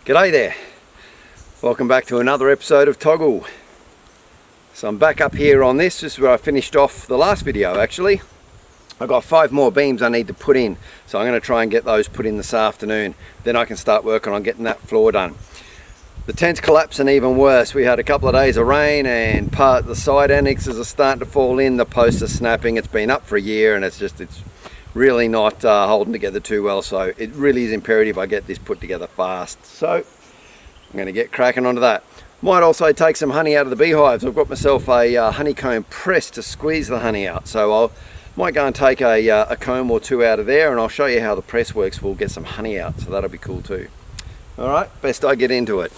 G'day there, welcome back to another episode of Togl. So I'm back up here on this is where I finished off the last video actually. I've got 5 more beams I need to put in, so I'm going to try and get those put in this afternoon. Then I can start working on getting that floor done. The tent's collapsing even worse. We had a couple of days of rain and part of the side annexes are starting to fall in, the posts are snapping. It's been up for a year and it's really not holding together too well, so it really is imperative I get this put together fast. So I'm going to get cracking onto that. Might also take some honey out of the beehives. I've got myself a honeycomb press to squeeze the honey out, so might go and take a comb or 2 out of there, and I'll show you how the press works. We'll get some honey out, so that'll be cool too. Alright, best I get into it.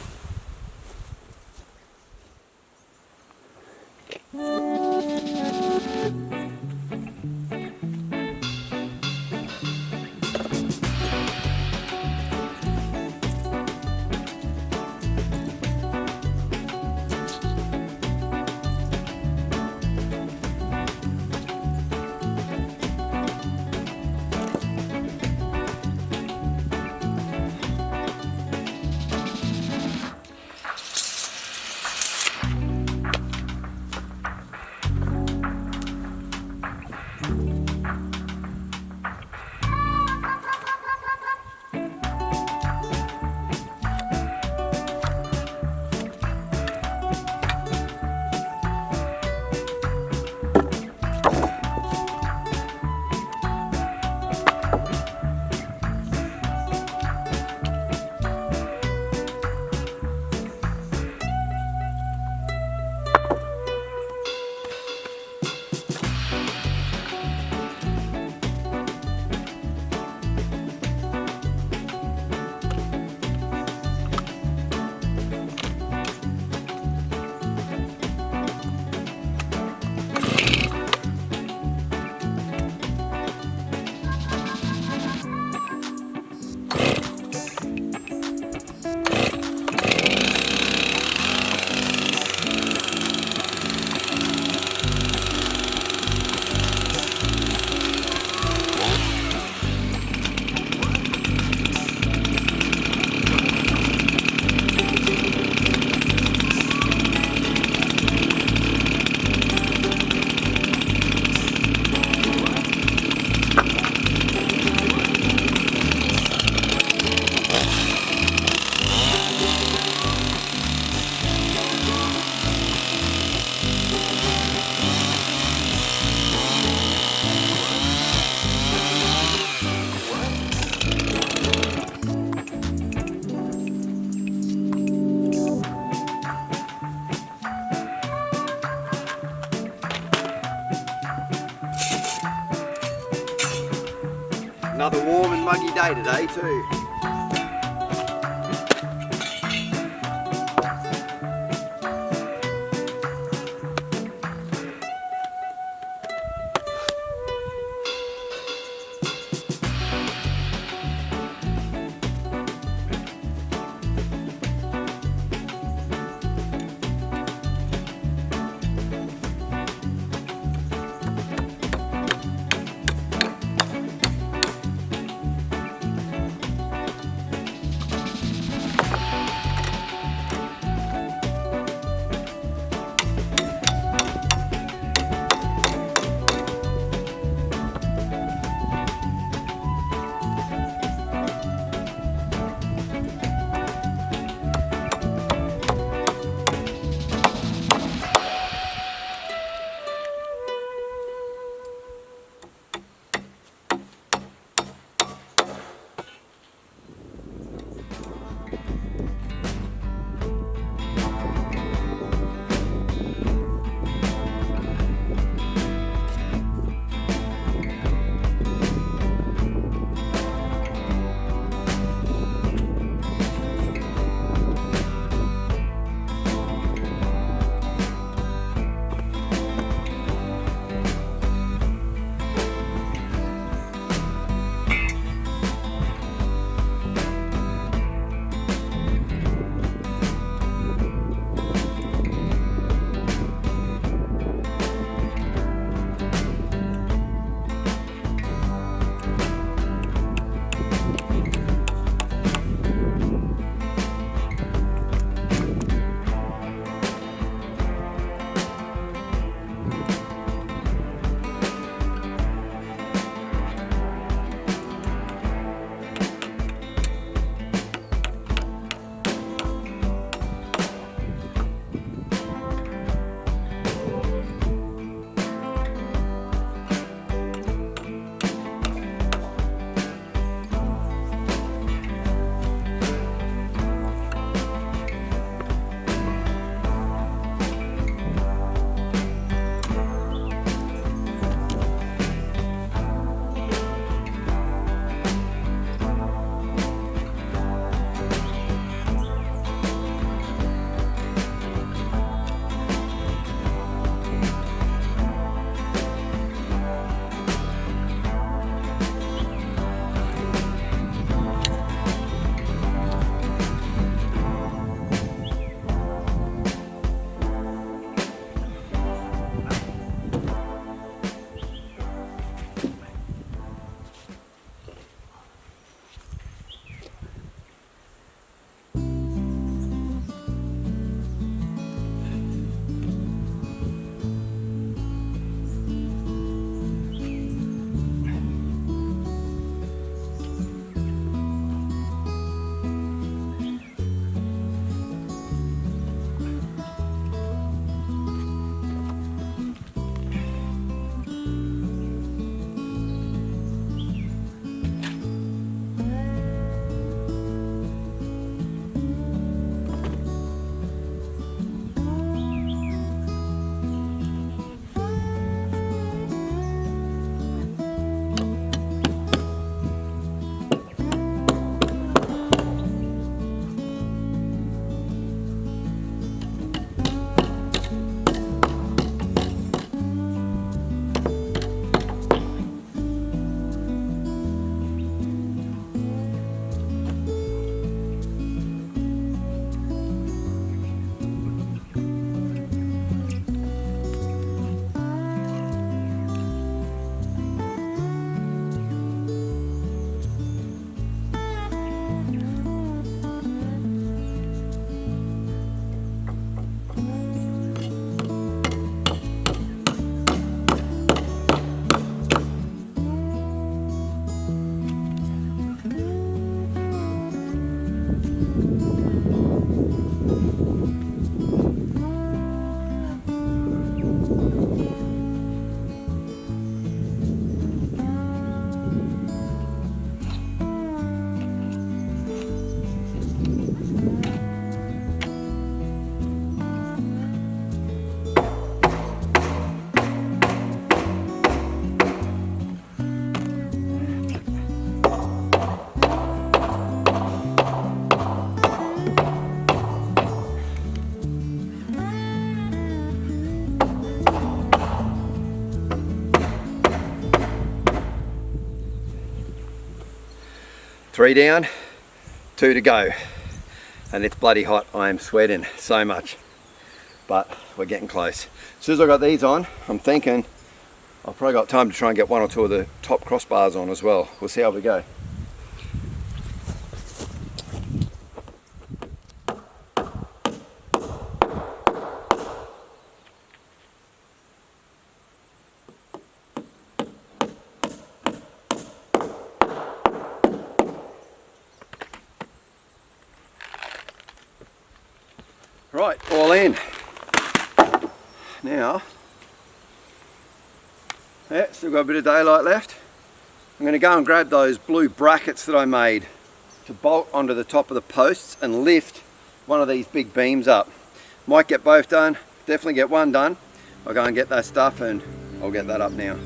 Another warm and muggy day today too. 3 down, 2 to go. And it's bloody hot. I am sweating so much, but we're getting close. As soon as I got these on, I'm thinking I've probably got time to try and get 1 or 2 of the top crossbars on as well. We'll see how we go. Right, all in. Now, yeah, still got a bit of daylight left. I'm going to go and grab those blue brackets that I made to bolt onto the top of the posts and lift one of these big beams up. Might get both done, definitely get one done. I'll go and get that stuff and I'll get that up now.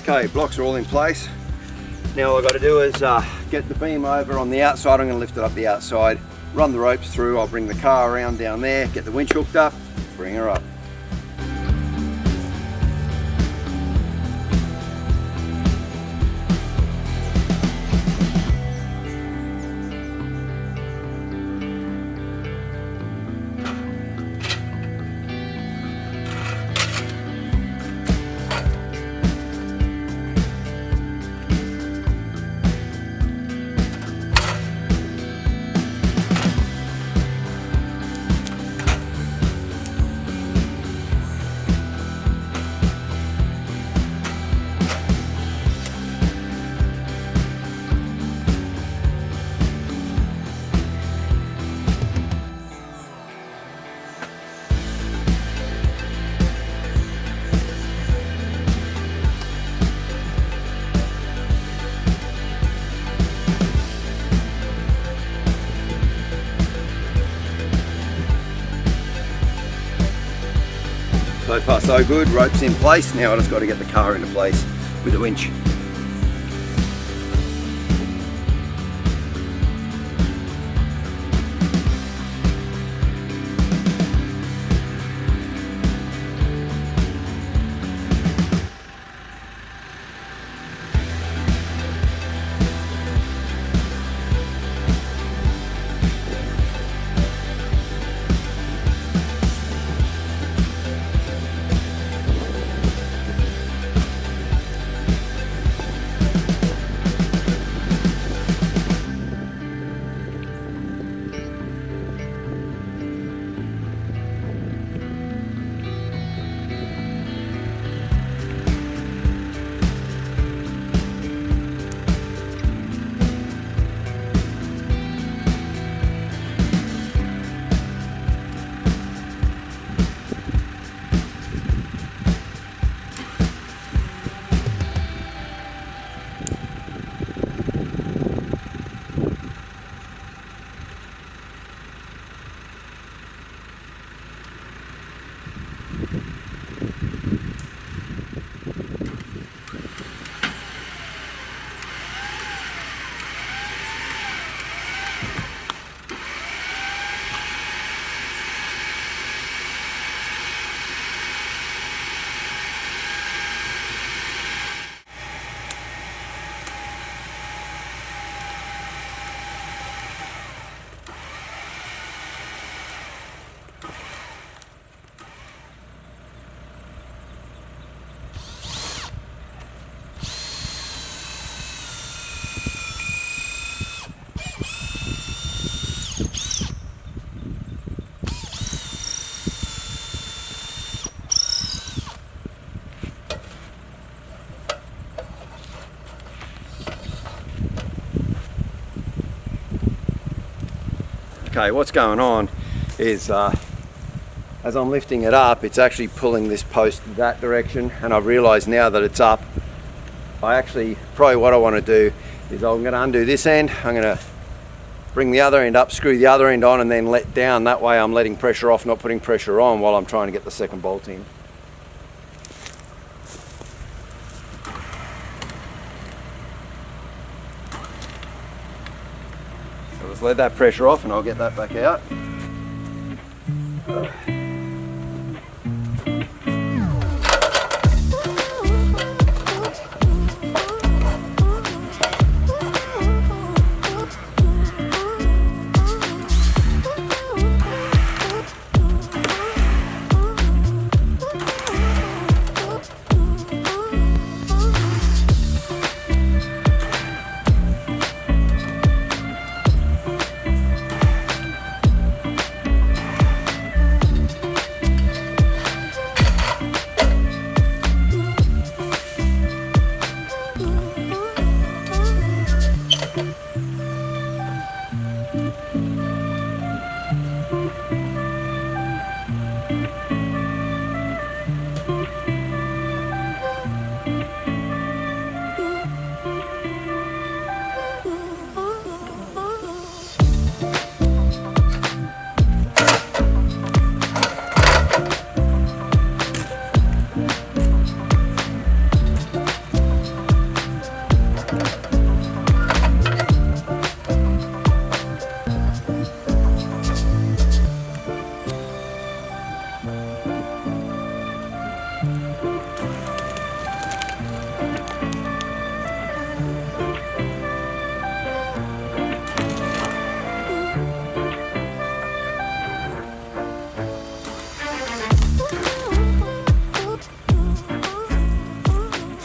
Okay, blocks are all in place. Now all I've got to do is get the beam over on the outside. I'm going to lift it up the outside, run the ropes through. I'll bring the car around down there, get the winch hooked up, bring her up. So far so good, ropes in place. Now I just got to get the car into place with the winch. Okay, what's going on is as I'm lifting it up, it's actually pulling this post that direction, and I've realized now that it's up, probably what I want to do is I'm going to undo this end, I'm going to bring the other end up, screw the other end on, and then let down. That way I'm letting pressure off, not putting pressure on while I'm trying to get the second bolt in. So just let that pressure off and I'll get that back out.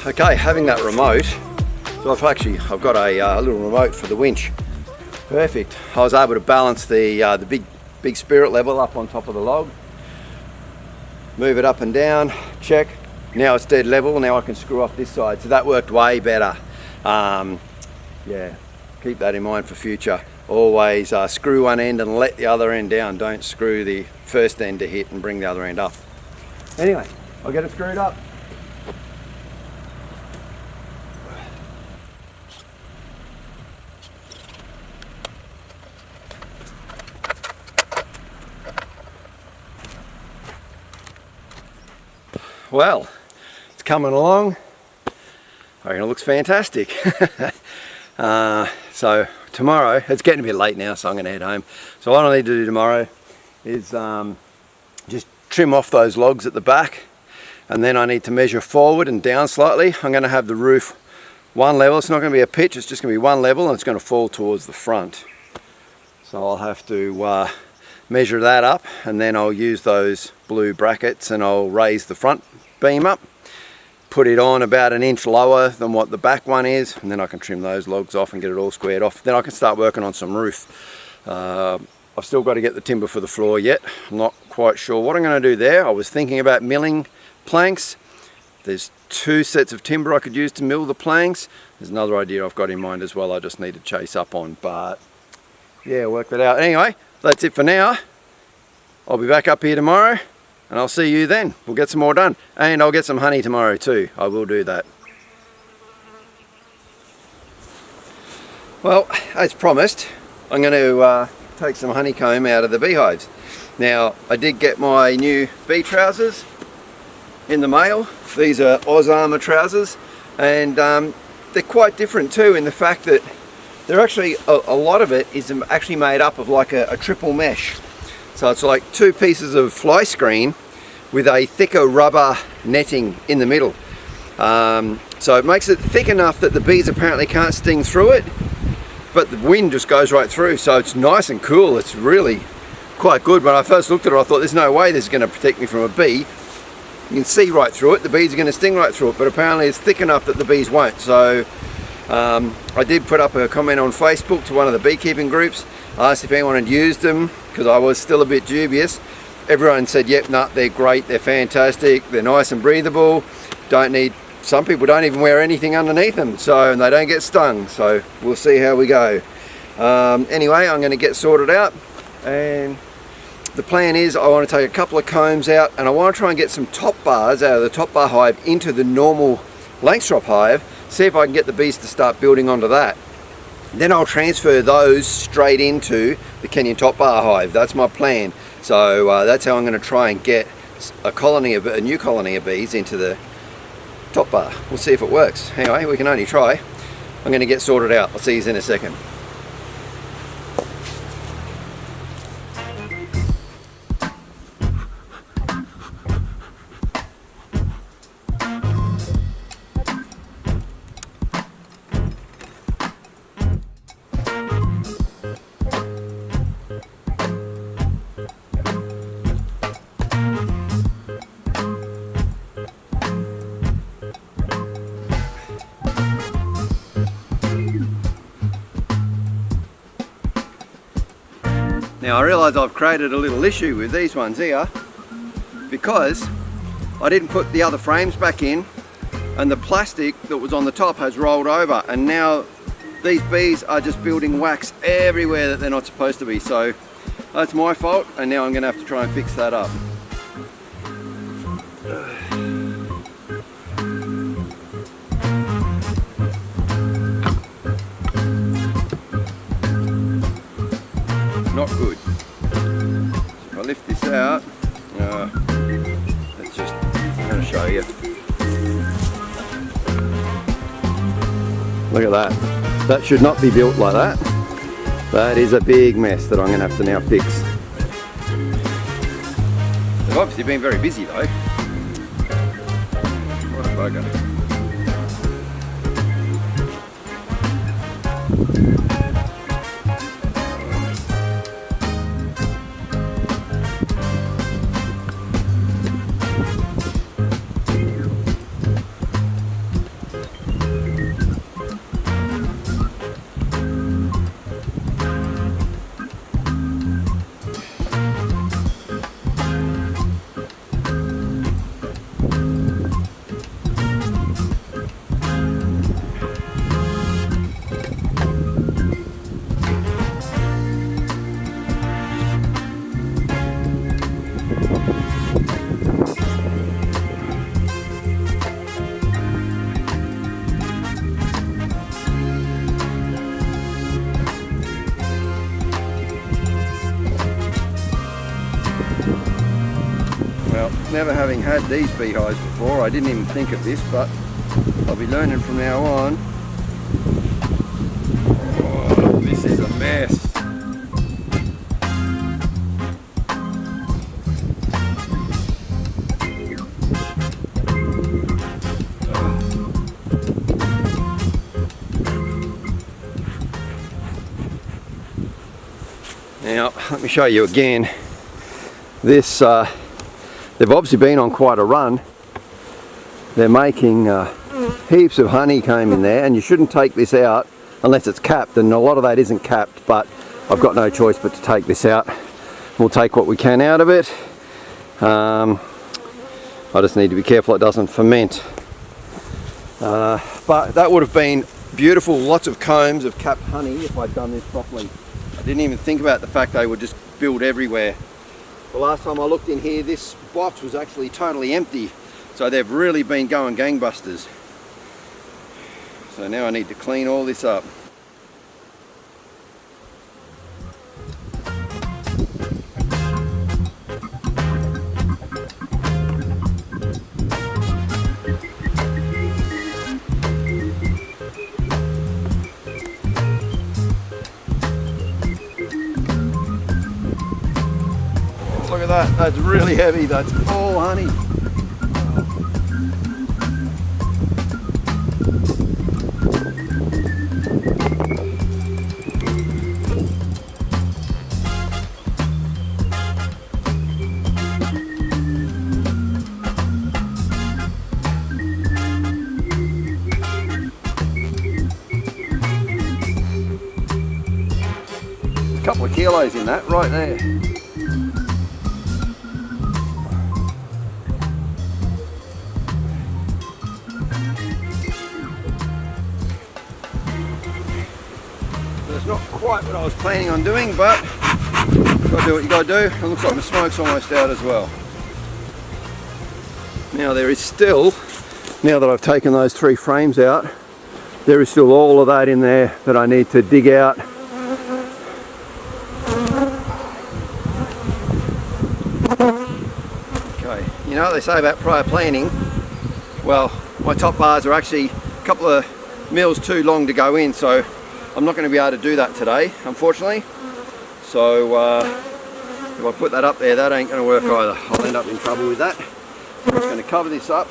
Okay, having that remote, so I've got a little remote for the winch. Perfect. I was able to balance the big spirit level up on top of the log, move it up and down, check. Now it's dead level. Now I can screw off this side. So that worked way better. Yeah, keep that in mind for future. Always screw one end and let the other end down. Don't screw the first end to hit and bring the other end up. Anyway, I'll get it screwed up. Well, it's coming along. I reckon it looks fantastic. So tomorrow, it's getting a bit late now, so I'm going to head home. So what I need to do tomorrow is just trim off those logs at the back, and then I need to measure forward and down slightly. I'm going to have the roof one level. It's not going to be a pitch, it's just going to be one level, and it's going to fall towards the front. So I'll have to measure that up, and then I'll use those blue brackets and I'll raise the front beam up, put it on about an inch lower than what the back one is, and then I can trim those logs off and get it all squared off. Then I can start working on some roof. I've still got to get the timber for the floor yet. I'm not quite sure what I'm going to do there. I was thinking about milling planks. There's 2 sets of timber I could use to mill the planks. There's another idea I've got in mind as well I just need to chase up on, but yeah, work that out. Anyway, that's it for now. I'll be back up here tomorrow and I'll see you then. We'll get some more done, and I'll get some honey tomorrow too. I will do that. Well, as promised, I'm going to take some honeycomb out of the beehives. Now, I did get my new bee trousers in the mail. These are Oz Armour trousers, and they're quite different too in the fact that they're actually, a lot of it is actually made up of like a triple mesh. So it's like 2 pieces of fly screen with a thicker rubber netting in the middle. So it makes it thick enough that the bees apparently can't sting through it, but the wind just goes right through. So it's nice and cool. It's really quite good. When I first looked at it, I thought there's no way this is going to protect me from a bee. You can see right through it. The bees are going to sting right through it, but apparently it's thick enough that the bees won't. So I did put up a comment on Facebook to one of the beekeeping groups. I asked if anyone had used them because I was still a bit dubious. Everyone said, yep, nah, they're great, they're fantastic, they're nice and breathable. Some people don't even wear anything underneath them, and they don't get stung. So we'll see how we go. Anyway, I'm going to get sorted out, and the plan is I want to take a couple of combs out, and I want to try and get some top bars out of the top bar hive into the normal Langstroth hive, see if I can get the bees to start building onto that. Then I'll transfer those straight into the Kenyan top bar hive. That's my plan. So that's how I'm going to try and get a new colony of bees into the top bar. We'll see if it works. Anyway, we can only try. I'm going to get sorted out. I'll see you in a second. Now I realise I've created a little issue with these ones here because I didn't put the other frames back in, and the plastic that was on the top has rolled over, and now these bees are just building wax everywhere that they're not supposed to be. So that's my fault, and now I'm going to have to try and fix that up. Not good. So if I lift this out, I'm going to show you. Look at that. That should not be built like that. That is a big mess that I'm going to have to now fix. They've obviously been very busy though. What a bugger. Well, never having had these beehives before, I didn't even think of this, but I'll be learning from now on. Oh, this is a mess. Now, let me show you again. This, they've obviously been on quite a run. They're making heaps of honeycomb in there, and you shouldn't take this out unless it's capped, and a lot of that isn't capped, but I've got no choice but to take this out. We'll take what we can out of it. I just need to be careful it doesn't ferment. But that would have been beautiful, lots of combs of capped honey if I'd done this properly. I didn't even think about the fact they would just build everywhere. The last time I looked in here, this box was actually totally empty. So they've really been going gangbusters. So now I need to clean all this up. Look at that, that's really heavy, that's all honey. A couple of kilos in that, right there. It's not quite what I was planning on doing, but you've got to do what you got to do. It looks like the smoke's almost out as well. Now there is still, now that I've taken those 3 frames out, There is still all of that in there that I need to dig out. Okay, you know what they say about prior planning? Well, my top bars are actually a couple of mils too long to go in, so I'm not going to be able to do that today, unfortunately. So if I put that up there, that ain't going to work either. I'll end up in trouble with that. I'm just going to cover this up,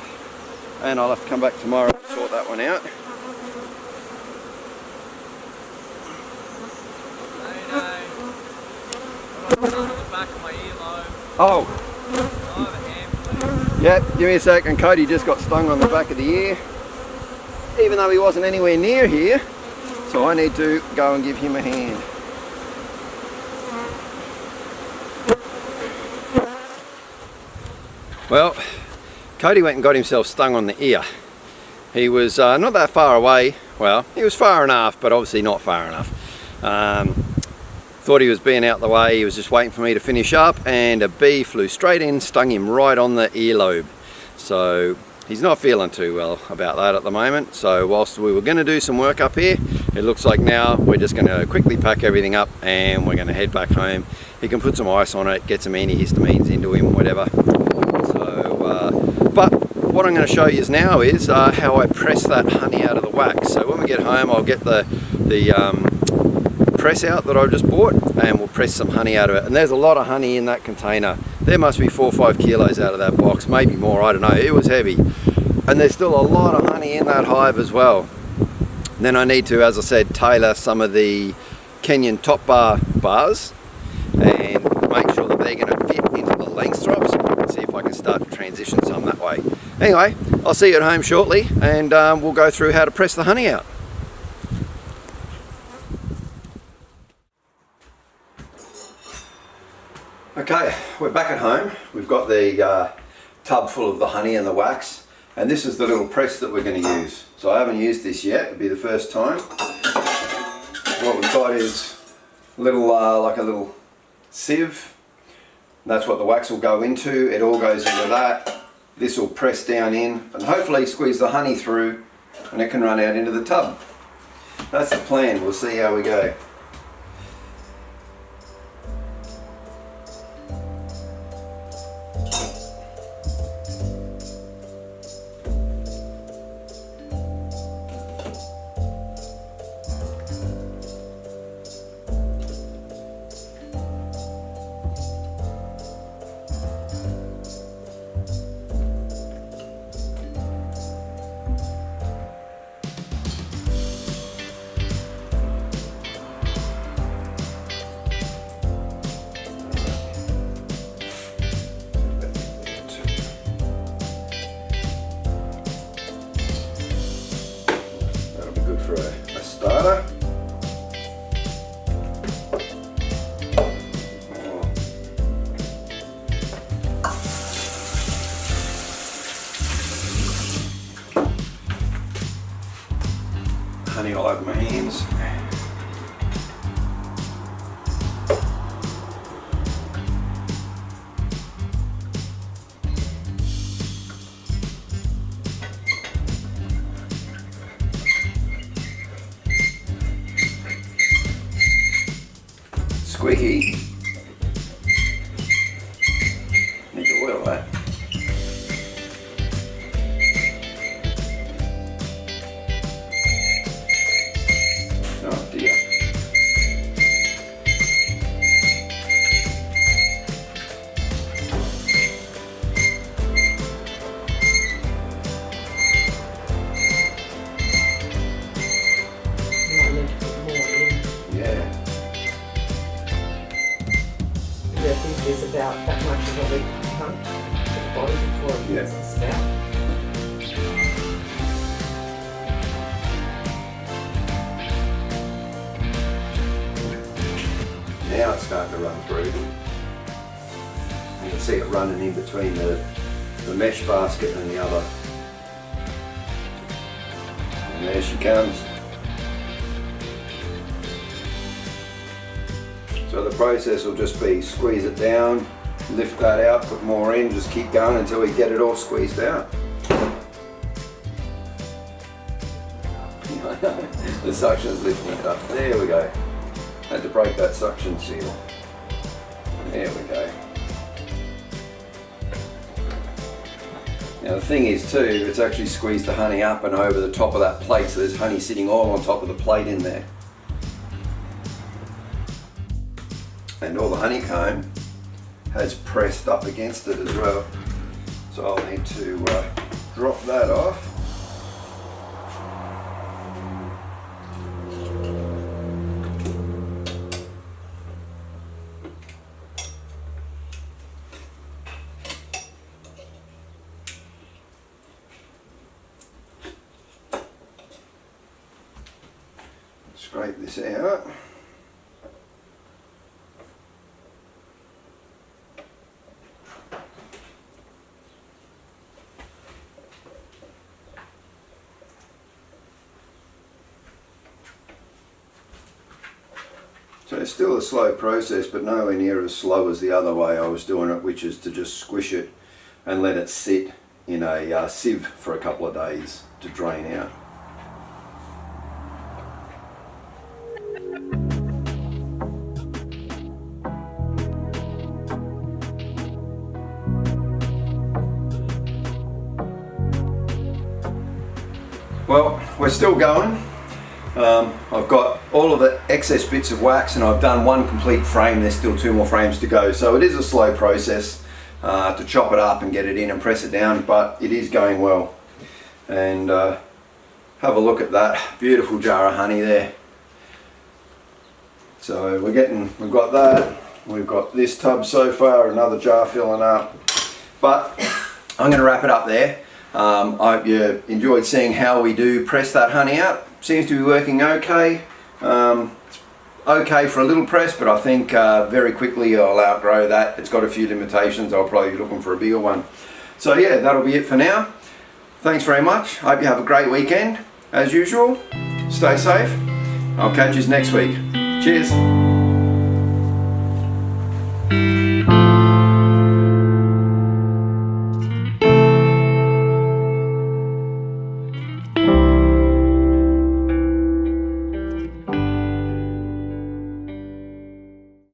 and I'll have to come back tomorrow and sort that one out. Oh. Yep, give me a second. Cody just got stung on the back of the ear, even though he wasn't anywhere near here. So I need to go and give him a hand. Well, Cody went and got himself stung on the ear. He was not that far away. Well, he was far enough, but obviously not far enough. Thought he was being out the way. He was just waiting for me to finish up, and a bee flew straight in, stung him right on the earlobe. So he's not feeling too well about that at the moment. So whilst we were going to do some work up here, it looks like now we're just going to quickly pack everything up and we're going to head back home. He can put some ice on it, get some antihistamines into him, whatever. So, but what I'm going to show you now is how I press that honey out of the wax. So when we get home, I'll get the press out that I just bought, and we'll press some honey out of it. And there's a lot of honey in that container. There must be 4 or 5 kilos out of that box, maybe more, I don't know. It was heavy. And there's still a lot of honey in that hive as well. And then I need to, as I said, tailor some of the Kenyan top bar bars and make sure that they're going to fit into the length drops, and see if I can start to transition some that way. Anyway, I'll see you at home shortly, and we'll go through how to press the honey out. Okay, we're back at home. We've got the tub full of the honey and the wax, and this is the little press that we're going to use. So I haven't used this yet, it'll be the first time. What we've got is a little, like a little sieve. That's what the wax will go into. It all goes into that. This will press down in and hopefully squeeze the honey through, and it can run out into the tub. That's the plan. We'll see how we go. For a starter. Honey all over my hands. Squeaky. Need to oil that. Oh dear. You might need to put more in. Yeah. I think there's about that much of a leak pump to the bottom before it hits the spout. Now it's starting to run through. You can see it running in between the mesh basket and the other. And there she comes. So the process will just be squeeze it down, lift that out, put more in, just keep going until we get it all squeezed out. The suction's lifting it up. There we go. Had to break that suction seal. There we go. Now the thing is too, it's actually squeezed the honey up and over the top of that plate, so there's honey sitting all on top of the plate in there. And all the honeycomb has pressed up against it as well. So I'll need to drop that off. Scrape this out. So it's still a slow process, but nowhere near as slow as the other way I was doing it, which is to just squish it and let it sit in a sieve for a couple of days to drain out. Well, we're still going. I've got all of the excess bits of wax and I've done one complete frame. There's still 2 more frames to go. So it is a slow process to chop it up and get it in and press it down, but it is going well. And have a look at that beautiful jar of honey there. So we've got that. We've got this tub so far, another jar filling up. But I'm going to wrap it up there. I hope you enjoyed seeing how we do press that honey out. Seems to be working okay. It's okay for a little press, but I think very quickly I'll outgrow that. It's got a few limitations. I'll probably be looking for a bigger one. So yeah, that'll be it for now. Thanks very much. Hope you have a great weekend. As usual, stay safe. I'll catch you next week. Cheers.